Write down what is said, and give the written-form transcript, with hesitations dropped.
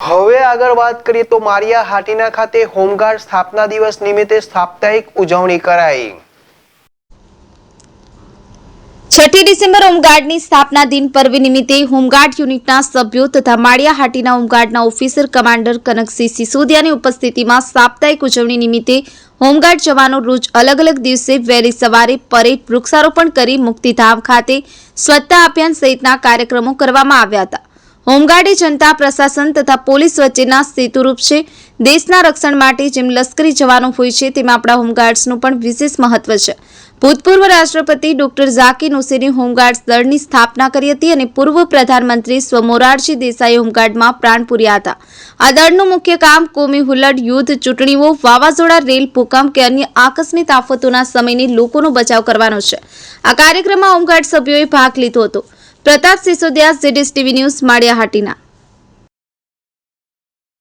હવે આગળ વાત કરીએ તો માળિયા હાટીના ખાતે હોમગાર્ડ સ્થાપના દિવસ નિમિત્તે સાપ્તાહિક ઉજવણી કરાઈ। 6 ડિસેમ્બર હોમગાર્ડની સ્થાપના દિન પર્વ નિમિત્તે હોમગાર્ડ યુનિટના સભ્યો તથા માળિયા હાટીના હોમગાર્ડના ઓફિસર કમાન્ડર કનકસિંહ સિસોદિયાની ઉપસ્થિતિમાં સાપ્તાહિક ઉજવણી નિમિત્તે હોમગાર્ડ જવાનો રોજ અલગ અલગ દિવસે વહેલી સવારે પરેડ, વૃક્ષારોપણ કરી મુક્તિધામ ખાતે સ્વચ્છતા અભિયાન સહિતના કાર્યક્રમો કરવામાં આવ્યા હતા। હોમગાર્ડ એ જનતા, પ્રશાસન તથા પોલીસ વચ્ચેના સેતુરૂપ છે। દેશના રક્ષણ માટે જેમ લશ્કરી જવાનો હોય છે તેમ આપણા હોમગાર્ડ્સનું પણ વિશેષ મહત્વ છે। ભૂતપૂર્વ રાષ્ટ્રપતિ ડોક્ટર ઝાકિર હુસેને હોમગાર્ડ્સ દળની સ્થાપના કરી હતી અને પૂર્વ પ્રધાનમંત્રી સ્વ મોરારજી દેસાઈએ હોમગાર્ડમાં પ્રાણ પૂર્યા હતા। આ દળનું મુખ્ય કામ કોમી હુલ્લડ, યુદ્ધ, ચૂંટણીઓ, વાવાઝોડા, રેલ, ભૂકંપ કે અન્ય આકસ્મિક આફતોના સમયે લોકોનો બચાવ કરવાનો છે। આ કાર્યક્રમમાં હોમગાર્ડ સભ્યોએ ભાગ લીધો હતો। Pratap Sisodia, ZSTV news, Maliya Hatina.